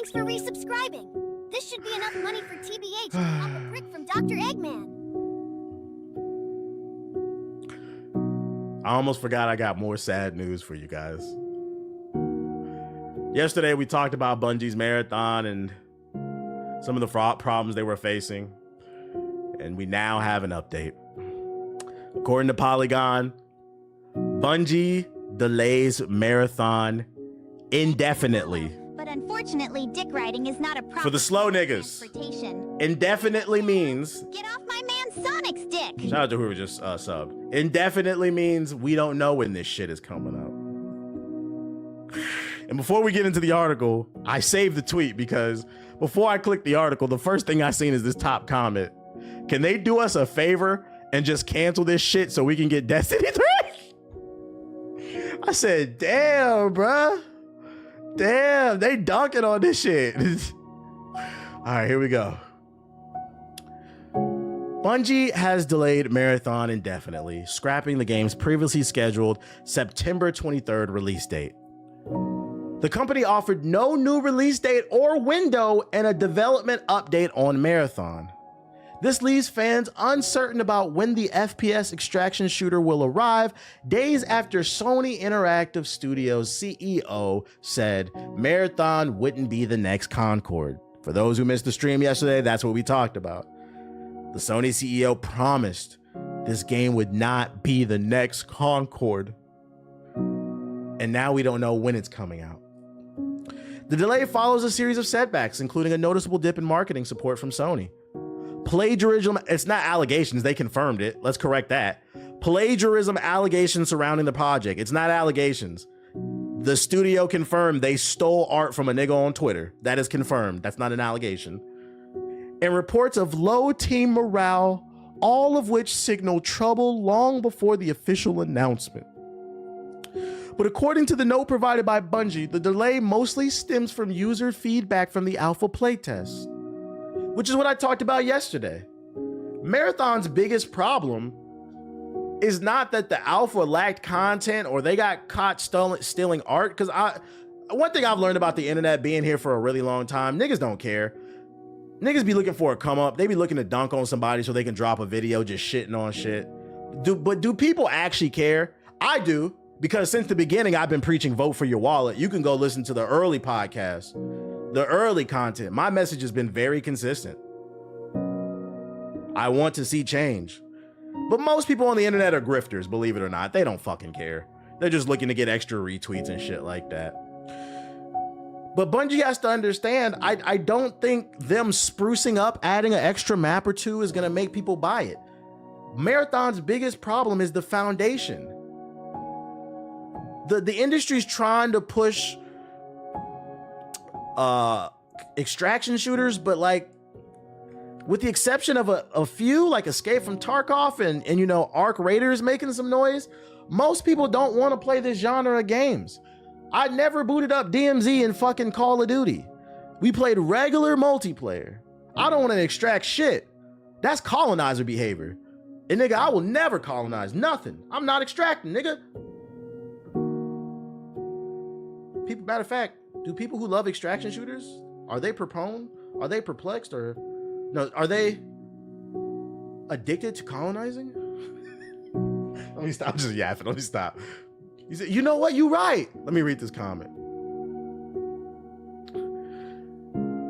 Thanks for resubscribing. This should be enough money for TBH to pop a brick from Dr. Eggman. I almost forgot I got more sad news for you guys. Yesterday, we talked about Bungie's marathon and some of the fraud problems they were facing. And we now have an update. According to Polygon, Bungie delays marathon indefinitely. But unfortunately, dick riding is not a proper For the slow niggas, indefinitely means... Get off my man Sonic's dick! Shout out to whoever just subbed. Indefinitely means we don't know when this shit is coming out. And before we get into the article, I saved the tweet because before I clicked the article, the first thing I seen is this top comment. Can they do us a favor and just cancel this shit so we can get Destiny 3? I said, damn, bruh. Damn, they dunking on this shit. All right, here we go. Bungie has delayed Marathon indefinitely, scrapping the game's previously scheduled September 23rd release date. The company offered no new release date or window and a development update on Marathon. This leaves fans uncertain about when the FPS extraction shooter will arrive, days after Sony Interactive Studios CEO said Marathon wouldn't be the next Concord. For those who missed the stream yesterday, that's what we talked about. The Sony CEO promised this game would not be the next Concord. And now we don't know when it's coming out. The delay follows a series of setbacks, including a noticeable dip in marketing support from Sony. Plagiarism, it's not allegations, they confirmed it. Let's correct that. Plagiarism allegations surrounding the project. It's not allegations. The studio confirmed they stole art from a nigga on Twitter. That is confirmed. That's not an allegation. And reports of low team morale, all of which signal trouble long before the official announcement. But according to the note provided by Bungie, the delay mostly stems from user feedback from the alpha playtest, which is what I talked about yesterday. Marathon's biggest problem is not that the alpha lacked content or they got caught stealing art. Because one thing I've learned about the internet being here for a really long time, niggas don't care. Niggas be looking for a come up. They be looking to dunk on somebody so they can drop a video just shitting on shit. But do people actually care? I do, because since the beginning, I've been preaching vote for your wallet. You can go listen to the early podcast. The early content, my message has been very consistent. I want to see change. But most people on the internet are grifters, believe it or not. They don't fucking care. They're just looking to get extra retweets and shit like that. But Bungie has to understand, I don't think them sprucing up, adding an extra map or two is gonna make people buy it. Marathon's biggest problem is the foundation. The industry's trying to push extraction shooters, but like with the exception of a few like Escape from Tarkov and you know Arc Raiders making some noise, most people don't want to play this genre of games. I never booted up DMZ in fucking Call of Duty. We played regular multiplayer. I don't want to extract shit. That's colonizer behavior. And nigga, I will never colonize nothing. I'm not extracting, nigga. People, matter of fact, do people who love extraction shooters, are they prone? Are they perplexed? Or no, are they addicted to colonizing? Let me stop. I'm just yapping. Let me stop. He said, you know what? You're right. Let me read this comment.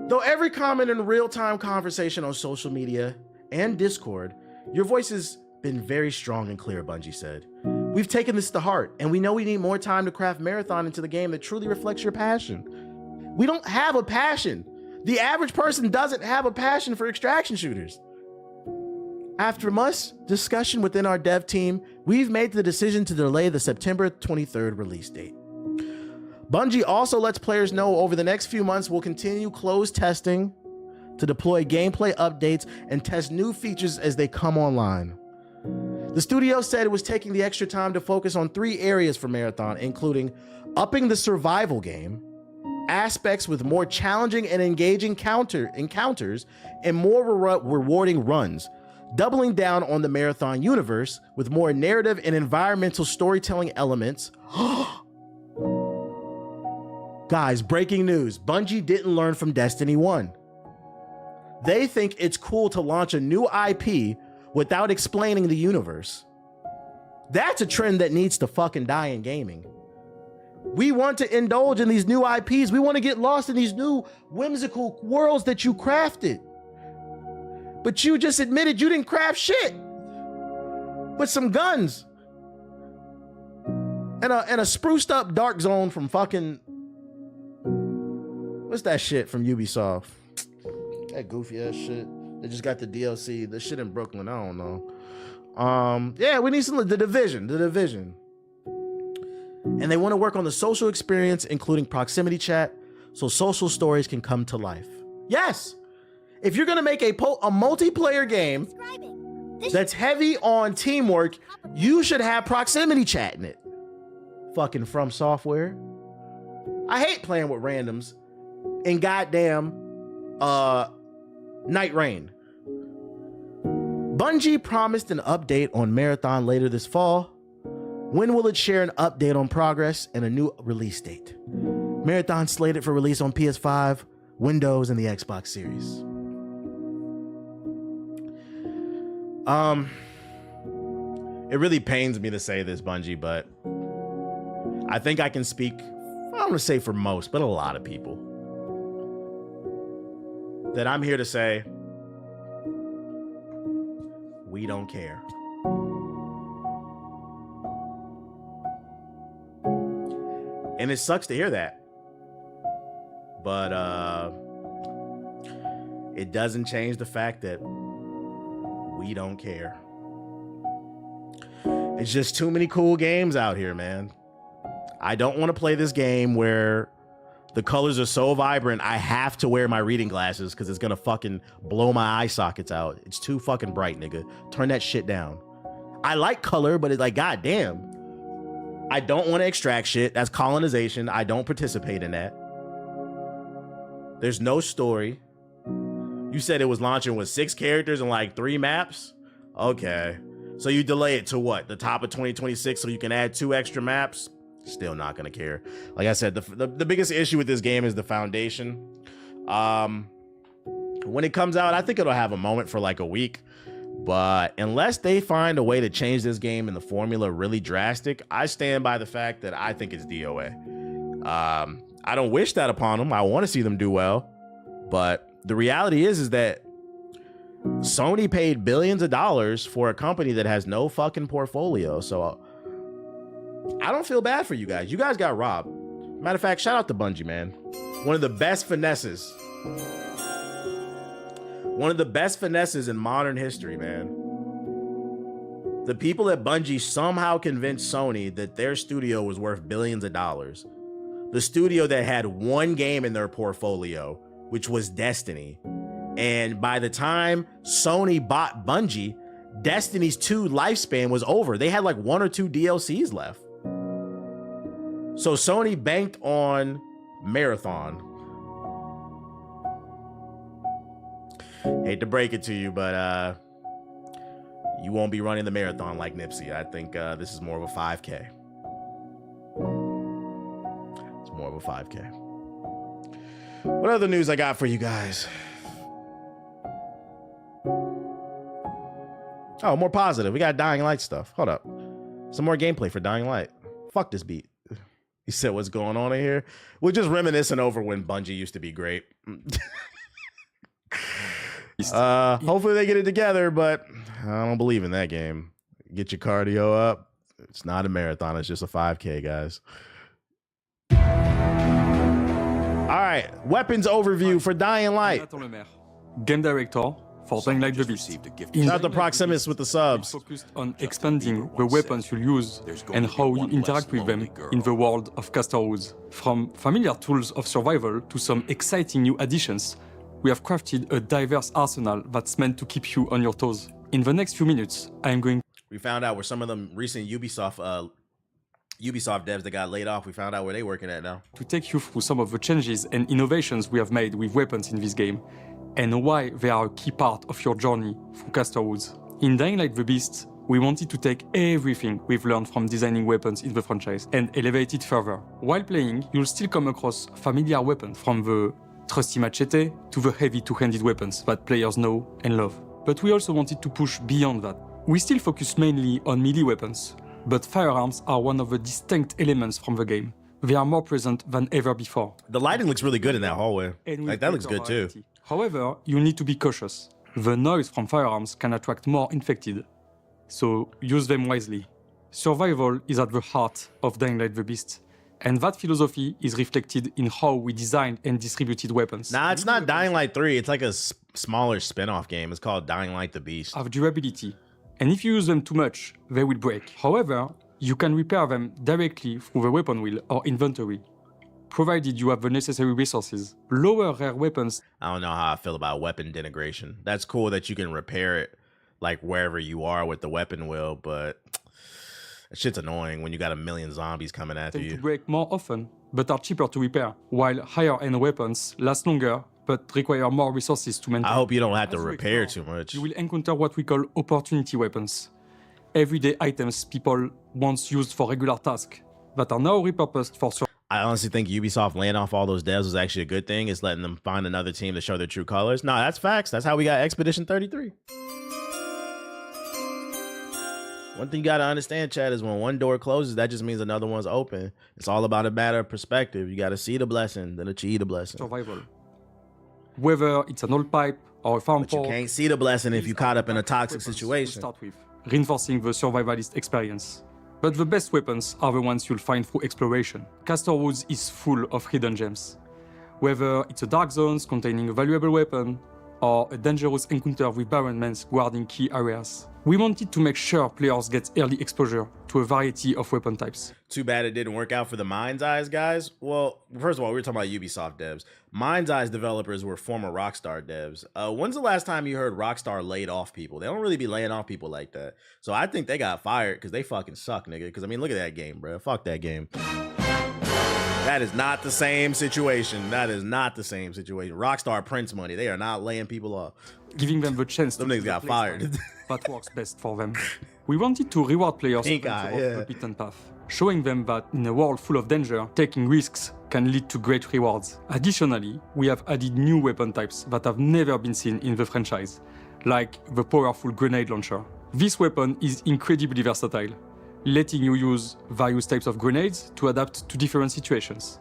Though every comment in real-time conversation on social media and Discord, your voice has been very strong and clear, Bungie said. We've taken this to heart, and we know we need more time to craft Marathon into the game that truly reflects your passion. We don't have a passion. The average person doesn't have a passion for extraction shooters. After much discussion within our dev team, we've made the decision to delay the September 23rd release date. Bungie also lets players know over the next few months we'll continue closed testing to deploy gameplay updates and test new features as they come online. The studio said it was taking the extra time to focus on 3 areas for Marathon, including upping the survival game, aspects with more challenging and engaging encounters, and more rewarding runs, doubling down on the Marathon universe with more narrative and environmental storytelling elements. Guys, breaking news. Bungie didn't learn from Destiny 1. They think it's cool to launch a new IP without explaining the universe. That's a trend that needs to fucking die in gaming. We want to indulge in these new IPs. We want to get lost in these new whimsical worlds that you crafted. But you just admitted you didn't craft shit. With some guns. And a spruced up Dark Zone from fucking... What's that shit from Ubisoft? That goofy ass shit. They just got the DLC. The shit in Brooklyn, I don't know. Yeah, we need some... The Division. And they want to work on the social experience, including proximity chat, so social stories can come to life. Yes! If you're gonna make a multiplayer game that's heavy on teamwork, you should have proximity chat in it. Fucking From Software. I hate playing with randoms in goddamn Night Rain. Bungie promised an update on Marathon later this fall. When will it share an update on progress and a new release date? Marathon slated for release on PS5, Windows, and the Xbox Series. It really pains me to say this, Bungie, but I think I can speak, I don't want to say for most, but a lot of people, that I'm here to say, we don't care. And it sucks to hear that, but it doesn't change the fact that we don't care. It's just too many cool games out here, man. I don't want to play this game where the colors are so vibrant I have to wear my reading glasses because it's gonna fucking blow my eye sockets out. It's too fucking bright, nigga. Turn that shit down. I like color, but it's like, goddamn. I don't want to extract shit. That's colonization. I don't participate in that. There's no story. You said it was launching with 6 characters and like 3 maps? Okay. So you delay it to what? The top of 2026 so you can add 2 extra maps? Still not gonna care. Like I said, the biggest issue with this game is the foundation. When it comes out, I think it'll have a moment for like a week. But unless they find a way to change this game and the formula really drastic, I stand by the fact that I think it's DOA. I don't wish that upon them. I want to see them do well. But the reality is that Sony paid billions of dollars for a company that has no fucking portfolio. So I don't feel bad for you guys. You guys got robbed. Matter of fact, shout out to Bungie, man. One of the best finesses. One of the best finesses in modern history, man. The people at Bungie somehow convinced Sony that their studio was worth billions of dollars. The studio that had one game in their portfolio, which was Destiny. And by the time Sony bought Bungie, Destiny's 2 lifespan was over. They had like 1 or 2 DLCs left. So Sony banked on Marathon. Hate to break it to you, but you won't be running the marathon like Nipsey. I think this is more of a 5K. It's more of a 5K. What other news I got for you guys? Oh, more positive. We got Dying Light stuff. Hold up. Some more gameplay for Dying Light. Fuck this beat. You said what's going on in here? We're just reminiscing over when Bungie used to be great. Hopefully they get it together, but I don't believe in that game. Get your cardio up. It's not a marathon. It's just a 5K, guys. All right. Weapons overview for Dying Light. Game director for Dying Light the Beast. Not the Proximus with the subs. Focused on expanding the weapons you use and how you interact with them in the world of Castorwood. From familiar tools of survival to some exciting new additions, we have crafted a diverse arsenal that's meant to keep you on your toes. In the next few minutes, I am going... We found out where some of them recent Ubisoft devs that got laid off, we found out where they're working at now. ...to take you through some of the changes and innovations we have made with weapons in this game, and why they are a key part of your journey through Castorwood. In Dying Light the Beast, we wanted to take everything we've learned from designing weapons in the franchise and elevate it further. While playing, you'll still come across familiar weapons, from the trusty machete to the heavy two-handed weapons that players know and love. But we also wanted to push beyond that. We still focus mainly on melee weapons, but firearms are one of the distinct elements from the game. They are more present than ever before. The lighting looks really good in that hallway. Like, that looks good too. However, you need to be cautious. The noise from firearms can attract more infected, so use them wisely. Survival is at the heart of Dying Light the Beast, and that philosophy is reflected in how we designed and distributed weapons. Nah, it's not Dying Light 3. It's like a smaller spin-off game. It's called Dying Light the Beast. Have durability, and if you use them too much, they will break. However, you can repair them directly through the weapon wheel or inventory, provided you have the necessary resources. Lower rare weapons. I don't know how I feel about weapon denigration. That's cool that you can repair it like wherever you are with the weapon wheel, but that shit's annoying when you got a million zombies coming after tend you. to break more often, but are cheaper to repair, while higher-end weapons last longer, but require more resources to maintain. I hope you don't have to As you repair explore, too much. You will encounter what we call opportunity weapons. Everyday items people once used for regular tasks that are now repurposed for I honestly think Ubisoft laying off all those devs was actually a good thing. It's letting them find another team to show their true colors. No, that's facts. That's how we got Expedition 33. One thing you got to understand, Chad, is when one door closes, that just means another one's open. It's all about a matter of perspective. You got to see the blessing, then achieve the blessing. survival. Whether it's an old pipe or a farm But you fork, can't see the blessing if you caught up in a toxic weapons to situation. start with, reinforcing the survivalist experience. But the best weapons are the ones you'll find through exploration. Castor Woods is full of hidden gems. Whether it's a dark zones containing a valuable weapon, or a dangerous encounter with barren men guarding key areas. We wanted to make sure players get early exposure to a variety of weapon types. Too bad it didn't work out for the Mind's Eyes guys. Well, first of all, we were talking about Ubisoft devs. Mind's Eyes developers were former Rockstar devs. When's the last time you heard Rockstar laid off people? They don't really be laying off people like that. So I think they got fired because they fucking suck, nigga. Because, I mean, look at that game, bro. Fuck that game. That is not the same situation. That is not the same situation. Rockstar prints money. They are not laying people off. Giving them the chance Them to niggas choose a got playstyle fired. that works best for them. We wanted to reward players Pink who eye, went yeah. the beaten path, showing them that in a world full of danger, taking risks can lead to great rewards. Additionally, we have added new weapon types that have never been seen in the franchise, like the powerful grenade launcher. This weapon is incredibly versatile, letting you use various types of grenades to adapt to different situations.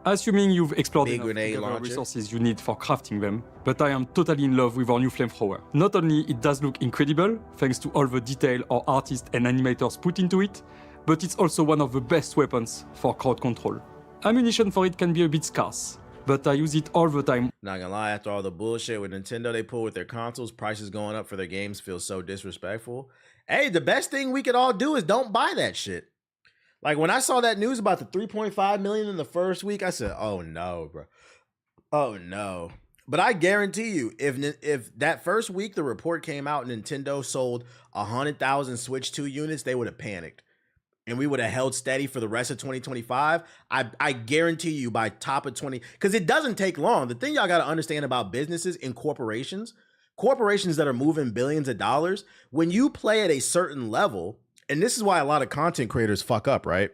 Assuming you've explored Big enough to grenade gather launcher. resources you need for crafting them, but I am totally in love with our new flamethrower. Not only it does look incredible, thanks to all the detail our artists and animators put into it, but it's also one of the best weapons for crowd control. Ammunition for it can be a bit scarce, but I use it all the time. Not gonna lie, after all the bullshit with Nintendo they pull with their consoles, prices going up for their games feels so disrespectful. Hey, the best thing we could all do is don't buy that shit. Like, when I saw that news about the 3.5 million in the first week, I said, oh no, bro. Oh no. But I guarantee you, if that first week the report came out and Nintendo sold 100,000 Switch 2 units, they would have panicked. And we would have held steady for the rest of 2025. I guarantee you by top of 20, because it doesn't take long. The thing y'all got to understand about businesses and corporations that are moving billions of dollars, when you play at a certain level, and this is why a lot of content creators fuck up, right?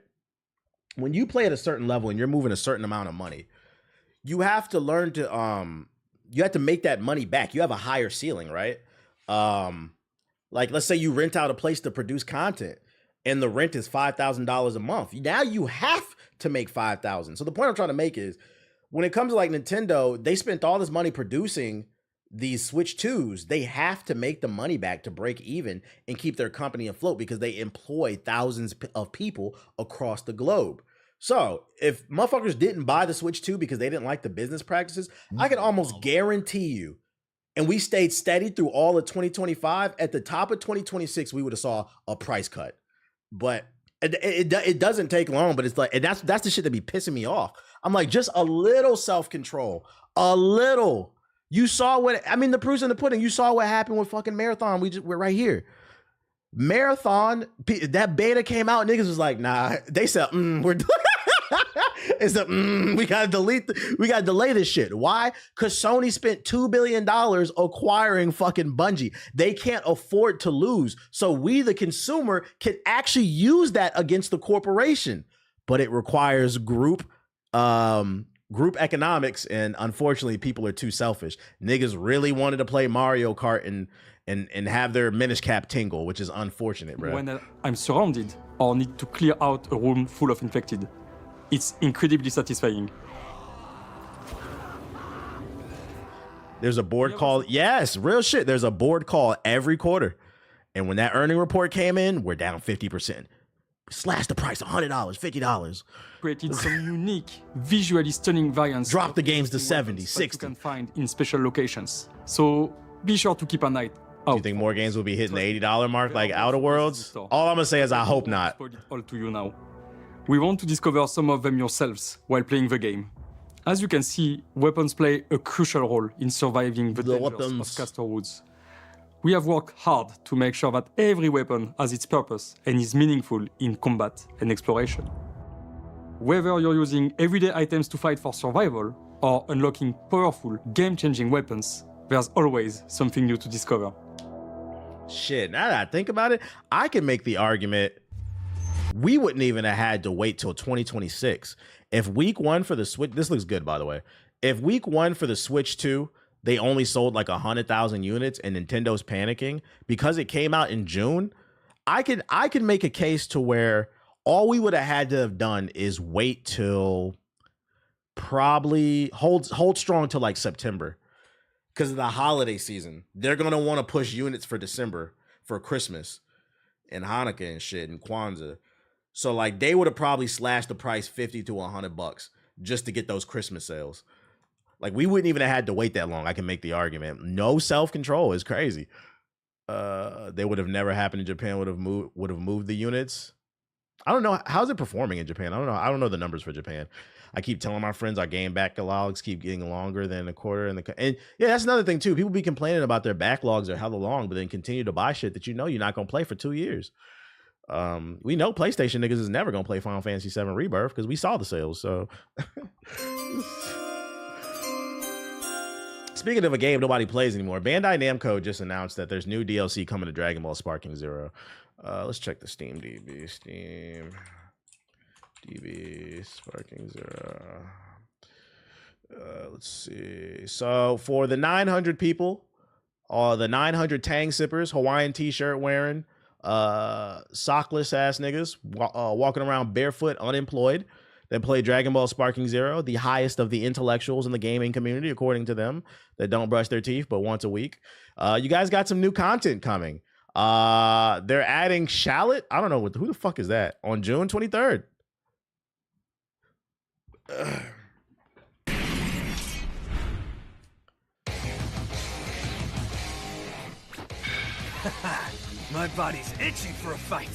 When you play at a certain level and you're moving a certain amount of money, you have to learn to you have to make that money back. You have a higher ceiling, right? Like, let's say you rent out a place to produce content and the rent is $5,000 a month. Now you have to make $5,000. So the point I'm trying to make is, when it comes to like Nintendo, they spent all this money producing these Switch 2s. They have to make the money back to break even and keep their company afloat because they employ thousands of people across the globe. So if motherfuckers didn't buy the Switch 2 because they didn't like the business practices, I can almost guarantee you, and we stayed steady through all of 2025, at the top of 2026, we would have saw a price cut. But it doesn't take long, but it's like, and that's the shit that be pissing me off. I'm like, just a little self-control, a little. You saw what, I mean, the proof's in the pudding. You saw what happened with fucking Marathon. We're right here. Marathon, that beta came out. Niggas was like, nah. They said, we're It's the we gotta delay this shit. Why? Because Sony spent $2 billion acquiring fucking Bungie. They can't afford to lose. So we, the consumer, can actually use that against the corporation. But it requires group economics, and unfortunately, people are too selfish. Niggas really wanted to play Mario Kart and have their Minish Cap tingle, which is unfortunate, bro. When I'm surrounded or need to clear out a room full of infected, it's incredibly satisfying. There's a board call. Yes, real shit. There's a board call every quarter. And when that earning report came in, we're down 50%. Slash the price, $100, $50. Created some unique, visually stunning variants. Drop the games to 70, 60. You can find in special locations. So be sure to keep an eye out. Do you think more games will be hitting the $80 mark like Outer Worlds? All I'm gonna say is I hope not. Spoil it all to you now. We want to discover some of them yourselves while playing the game. As you can see, weapons play a crucial role in surviving the dangers of Castor Woods. We have worked hard to make sure that every weapon has its purpose and is meaningful in combat and exploration. Whether you're using everyday items to fight for survival or unlocking powerful, game-changing weapons, there's always something new to discover. Shit, now that I think about it, I can make the argument we wouldn't even have had to wait till 2026. If week one for the Switch, this looks good, by the way. If week one for the Switch 2, they only sold like 100,000 units and Nintendo's panicking because it came out in June, I could make a case to where all we would have had to have done is wait till probably hold strong till like September. Because of the holiday season, they're gonna want to push units for December, for Christmas, and Hanukkah and shit, and Kwanzaa. So like they would have probably slashed the price $50 to $100 just to get those Christmas sales. Like we wouldn't even have had to wait that long. I can make the argument. No self-control is crazy. They would have never happened in Japan. Would have moved the units. I don't know, how's it performing in Japan. I don't know the numbers for Japan. I keep telling my friends our game backlogs keep getting longer than a quarter. And yeah, that's another thing too. People be complaining about their backlogs are hella long, but then continue to buy shit that you know you're not gonna play for 2 years. We know PlayStation niggas is never gonna play Final Fantasy VII Rebirth because we saw the sales. So speaking of a game nobody plays anymore, Bandai Namco just announced that there's new DLC coming to Dragon Ball Sparking Zero. Let's check the Steam DB. Steam DB Sparking Zero. Let's see. So for the 900 people, the 900 Tang sippers, Hawaiian t-shirt wearing, sockless ass niggas walking around barefoot, unemployed, that play Dragon Ball Sparking Zero, the highest of the intellectuals in the gaming community, according to them, that don't brush their teeth but once a week. You guys got some new content coming. They're adding Shallot. I don't know who the fuck is that on June 23rd. My body's itching for a fight.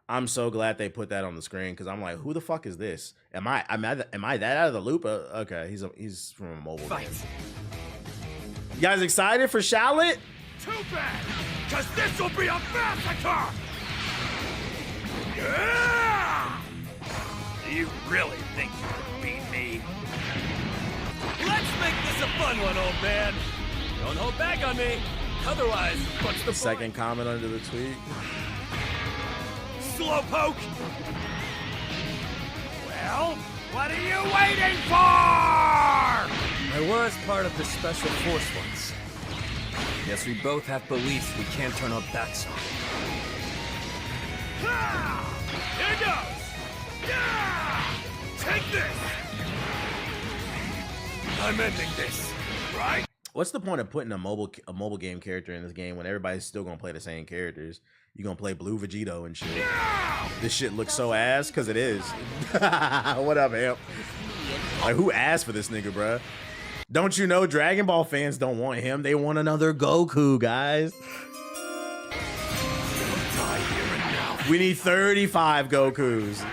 I'm so glad they put that on the screen because I'm like, who the fuck is this? Am I that out of the loop? Okay, he's from a mobile game. You guys excited for Shallot? Too bad, because this will be a massacre! Yeah! You really think you can beat me? Let's make this a fun one, old man. Don't hold back on me. Otherwise, what's the second comment under the tweet? Slowpoke! Well, what are you waiting for? I was part of the Special Force once. Guess we both have beliefs we can't turn our backs on. Here goes! Yeah! Take this! I'm ending this, right? What's the point of putting a mobile game character in this game when everybody's still gonna play the same characters? You're gonna play Blue Vegito and shit. Yeah! This shit looks so ass because it is. What up, Amp? Like, who asked for this nigga, bruh? Don't you know Dragon Ball fans don't want him? They want another Goku, guys. We need 35 Gokus.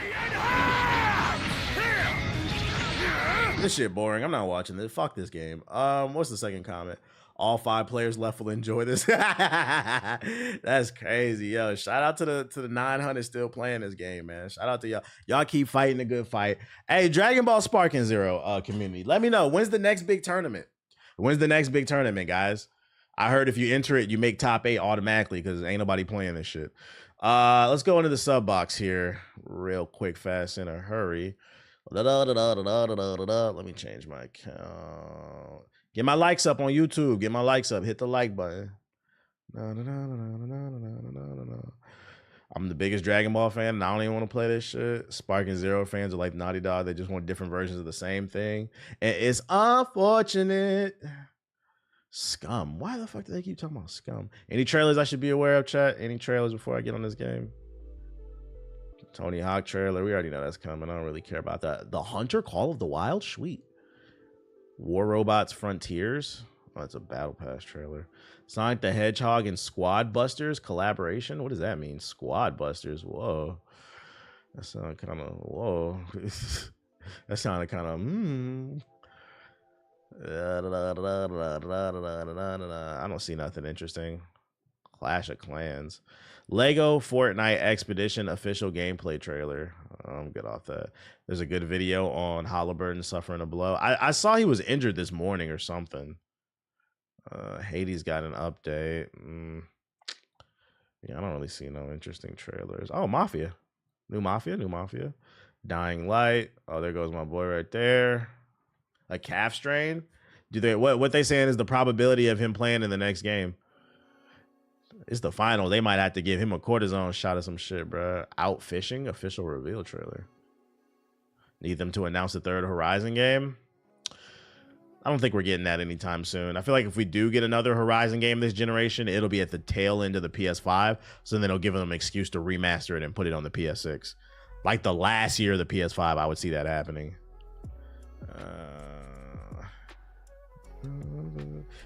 This shit boring. I'm not watching this. Fuck this game. What's the second comment? All 5 players left will enjoy this. That's crazy, yo. Shout out to the 900 still playing this game, man. Shout out to y'all. Y'all keep fighting a good fight. Hey, Dragon Ball Sparking Zero community, let me know when's the next big tournament. When's the next big tournament, guys? I heard if you enter it, you make top 8 automatically because ain't nobody playing this shit. Let's go into the sub box here real quick, fast, in a hurry. Let me change my account. Get my likes up on YouTube. Get my likes up. Hit the like button. I'm the biggest Dragon Ball fan, and I don't even want to play this shit. Sparking Zero fans are like Naughty Dog. They just want different versions of the same thing. And it's unfortunate. Scum. Why the fuck do they keep talking about Scum? Any trailers I should be aware of, chat? Any trailers before I get on this game? Tony Hawk trailer. We already know that's coming. I don't really care about that. The Hunter Call of the Wild? Sweet. War Robots Frontiers. Oh, that's a Battle Pass trailer. Sonic the Hedgehog and Squad Busters collaboration. What does that mean? Squad Busters. Whoa. That sounded kind of, whoa. That sounded kind of, I don't see nothing interesting. Clash of Clans. Lego Fortnite Expedition official gameplay trailer. I'm good off that. There's a good video on Halliburton suffering a blow. I saw he was injured this morning or something. Hades got an update. Yeah, I don't really see no interesting trailers. Oh, Mafia. New Mafia. Dying Light. Oh, there goes my boy right there. A calf strain. Do they what they saying is the probability of him playing in the next game? It's the final. They might have to give him a cortisone shot of some shit, bro. Out fishing official reveal trailer. Need them to announce the 3rd Horizon game. I don't think we're getting that anytime soon. I feel like if we do get another Horizon game this generation, it'll be at the tail end of the PS5. So then it'll give them an excuse to remaster it and put it on the PS6. Like the last year of the PS5, I would see that happening.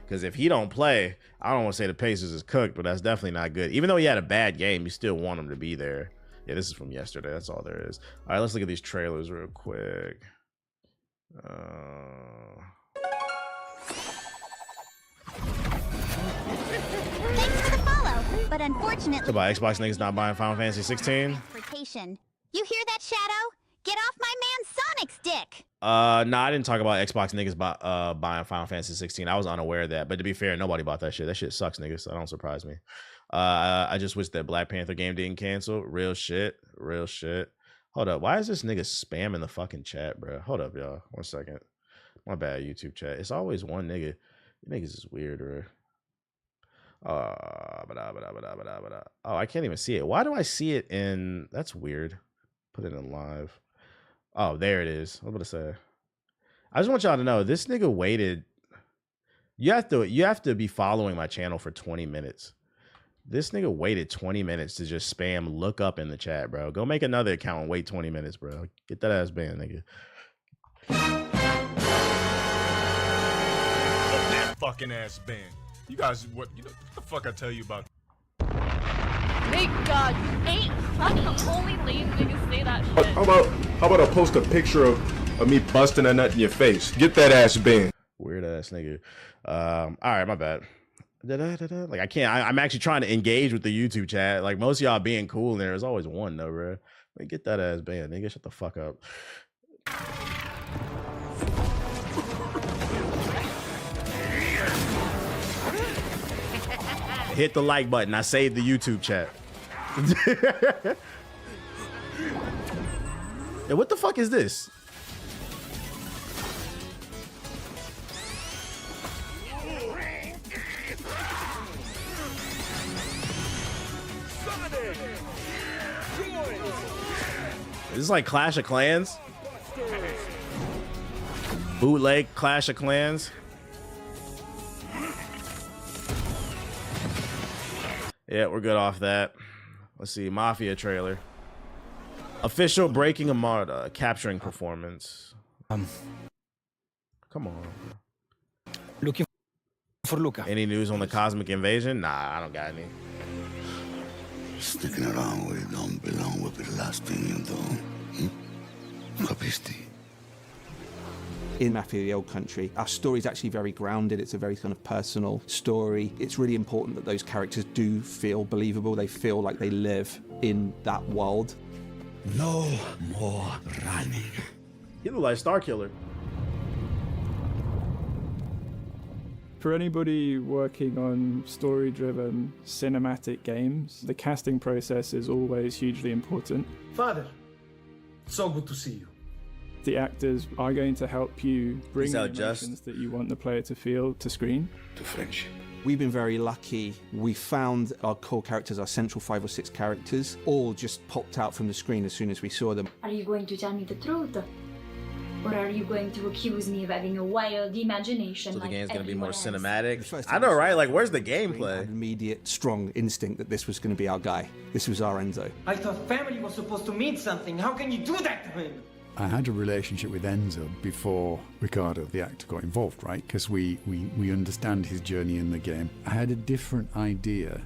Because if he don't play, I don't want to say the Pacers is cooked, but that's definitely not good. Even though he had a bad game, you still want him to be there. Yeah, this is from yesterday. That's all there is. All right, let's look at these trailers real quick. Thanks for the follow, but unfortunately... So about Xbox niggas not buying Final Fantasy 16? Transportation. You hear that, Shadow? Get off my man Sonic's dick! No, I didn't talk about Xbox niggas buying Final Fantasy 16. I was unaware of that. But to be fair, nobody bought that shit. That shit sucks, niggas. So that don't surprise me. I just wish that Black Panther game didn't cancel. Real shit. Hold up. Why is this nigga spamming the fucking chat, bro? Hold up, y'all. 1 second. My bad, YouTube chat. It's always one nigga. You niggas is weird, bro. Oh, I can't even see it. Why do I see it in... That's weird. Put it in live. Oh, there it is. What was I about to say? I just want y'all to know this nigga waited. You have to be following my channel for 20 minutes. This nigga waited 20 minutes to just spam look up in the chat, bro. Go make another account and wait 20 minutes, bro. Get that ass banned, nigga. That fucking ass band. You guys, what the fuck I tell you about? Thank God, you ain't fucking only lame niggas say that shit. How about I post a picture of me busting a nut in your face? Get that ass banned. Weird ass nigga. All right, my bad. Like I can't. I'm actually trying to engage with the YouTube chat. Like most of y'all being cool in there. There's always one though, bro. Like, get that ass banned, nigga. Shut the fuck up. Hit the like button. I saved the YouTube chat. Yeah, what the fuck is this? Is this like Clash of Clans? Bootleg Clash of Clans? Yeah, we're good off that. Let's see, Mafia trailer. Official Breaking Armada, capturing performance. Come on. Looking for Luca. Any news on the Cosmic Invasion? Nah, I don't got any. Sticking around where you don't belong will be the last thing you do. Capisti? in Mafia the Old Country. Our story is actually very grounded. It's a very kind of personal story. It's really important that those characters do feel believable. They feel like they live in that world. No more running. You look like Star Killer. For anybody working on story-driven cinematic games, the casting process is always hugely important. Father, so good to see you. The actors are going to help you bring the Just emotions that you want the player to feel to screen. To friendship. We've been very lucky. We found our core characters, our central 5 or 6 characters, all just popped out from the screen as soon as we saw them. Are you going to tell me the truth? Or are you going to accuse me of having a wild imagination? So the like game's gonna be more everyone else? cinematic. I know, right? Like, where's the gameplay? I had an immediate, strong instinct that this was going to be our guy. This was our Enzo. I thought family was supposed to mean something. How can you do that to him? I had a relationship with Enzo before Ricardo, the actor, got involved, right? Because we understand his journey in the game. I had a different idea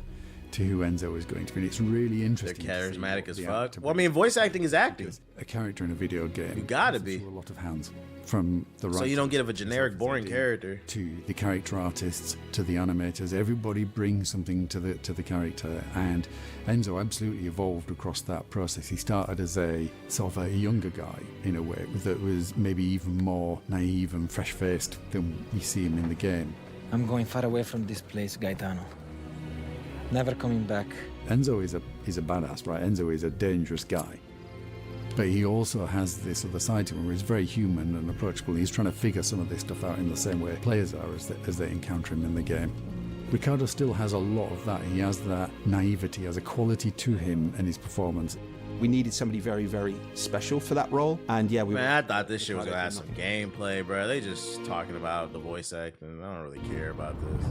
to who Enzo was going to be. And it's really interesting. They're charismatic as fuck. Well, I mean, voice acting is acting. A character in a video game. You gotta be. A lot of hands from the writers. So you don't get a generic, boring character. To the character artists, to the animators, everybody brings something to the character, and Enzo absolutely evolved across that process. He started as a sort of a younger guy in a way that was maybe even more naive and fresh-faced than we see him in the game. I'm going far away from this place, Gaetano. Never coming back. Enzo is a badass, right? Enzo is a dangerous guy. But he also has this other side to him where he's very human and approachable. He's trying to figure some of this stuff out in the same way players are as they encounter him in the game. Ricardo still has a lot of that. He has that naivety, has a quality to him and his performance. We needed somebody very, very special for that role. And yeah, Man, I thought this shit was gonna have some gameplay, bro. They just talking about the voice acting. I don't really care about this.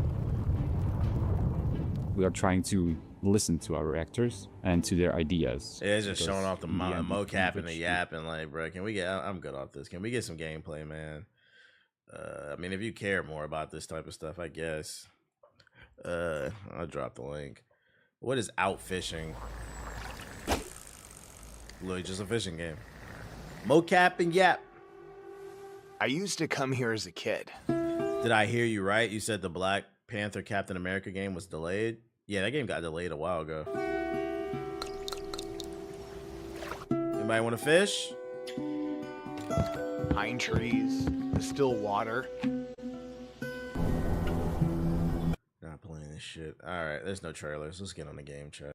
We are trying to listen to our actors and to their ideas. Yeah, it's just showing off the mocap and the yapping. Like, bro, can we get? I'm good off this. Can we get some gameplay, man? I mean, if you care more about this type of stuff, I guess. I'll drop the link. What is out fishing? Literally just a fishing game. Mocap and yap. I used to come here as a kid. Did I hear you right? You said the Black Panther Captain America game was delayed? Yeah, that game got delayed a while ago. Anybody want to fish? Pine trees, the still water. Not playing this shit. All right, there's no trailers. Let's get on the game chat.